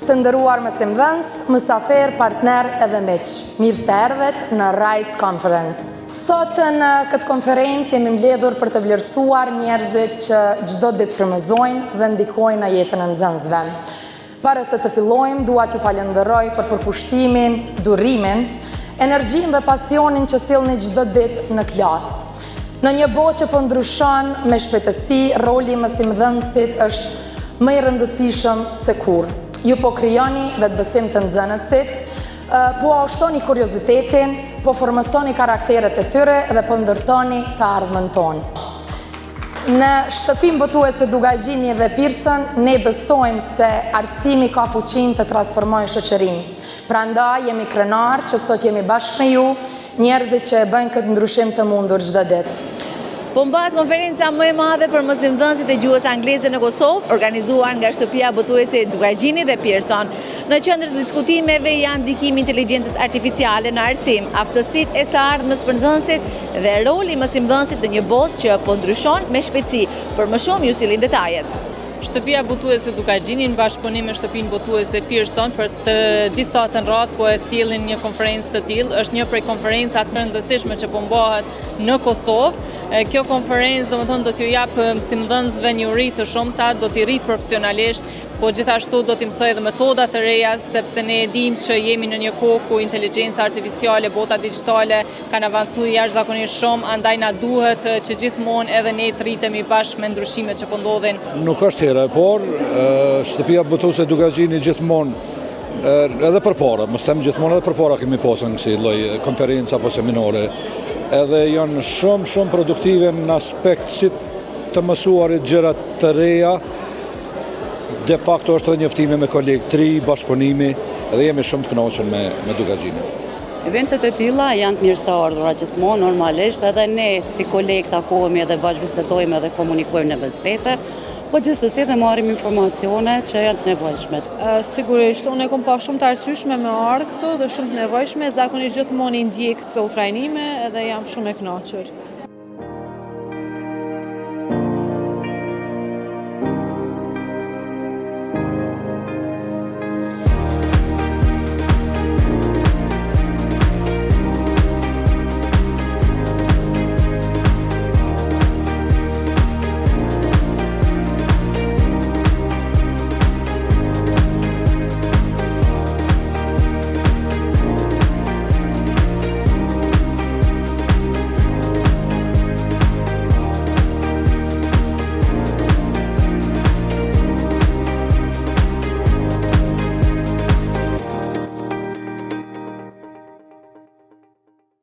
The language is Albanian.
Të nderuar mësimdhënës, mësafer, partner edhe miq, mirë se erdhet në Rise Conference. Sot në këtë konferencë jemi mbledhur për të vlerësuar njerëzit që çdo ditë frymëzojnë dhe ndikojnë në jetën e nxënësve. Para se të fillojmë, dua t'ju falenderoj për përkushtimin, durimin, energjinë dhe pasionin që sillni çdo ditë në klasë. Në një botë që po ndryshon me shpejtësi, roli i mësimdhënësit është më i rëndësishëm se kurrë. Ju po krijoni vetbesim të nxënësit, po ushtoni kuriozitetin, po formosoni karakteret e tyre dhe po ndërtoni të ardhmen tonë. Në shtëpinë botuese Dugalgjini dhe Pearson, ne besojmë se arsimi ka fuqinë të transformojë shoqërinë. Prandaj jemi krenar që sot jemi bashkë me ju, njerëzit që e bëjnë këtë ndryshim të mundur çdo ditë. Po mbahet konferenca më e madhe për mësimdhënësit e gjuhës angleze në Kosovë, organizuar nga shtëpia botuese Dugalgjini dhe Pearson. Në qendër të diskutimeve janë ndikimi i inteligjencës artificiale në arsim, aftësitë e së ardhmës për nxënësit dhe roli i mësimdhënësit në një botë që po ndryshon me shpejtësi. Për më shumë ju sillim detajet. Shtëpia botuese Dugalgjini në bashkëpunim me shtëpinë botuese Pearson për të disa të radhë po e sjellin një konferencë të tillë. Është një prej konferencat më rëndësishme që po mbahet në Kosovë. Kjo konferencë domethënë do t'ju jap mësimdhënësve një uri të shumta, do t'i rrit profesionalisht, po gjithashtu do t'i mësoj edhe metoda të reja, sepse ne e dimë që jemi në një kohë ku inteligjenca artificiale, bota digjitale kanë avancuar jashtëzakonisht shumë, andaj na duhet që gjithmonë edhe ne të rritemi bashkë me ndryshimet që po ndodhin. Nuk është hera e parë, shtëpia botuese Dugalgjini gjithmonë edhe përpara, mos them gjithmonë edhe përpara kemi pasur kësi lloj konferenca apo seminare. Edhe janë shumë produktive në aspekt si të mësuarit gjëra të reja. De facto është edhe njoftime me kolegë të ri, bashkëpunimi, edhe jemi shumë të kënaqur me Dugalgjinin. Eventet e tilla janë të mirë të ardhura gjithmonë, normalisht, edhe ne si kolegë takohemi edhe bashkëbisedojmë edhe komunikojmë në mes vete, po gjithsesi dhe marrim informacione që janë të nevojshme. Sigurisht, unë e kam pa shumë të arsyeshme me ardhur këtu dhe shumë të nevojshme, zakonisht gjithmonë i ndjek këto trajnime edhe jam shumë e kënaqur.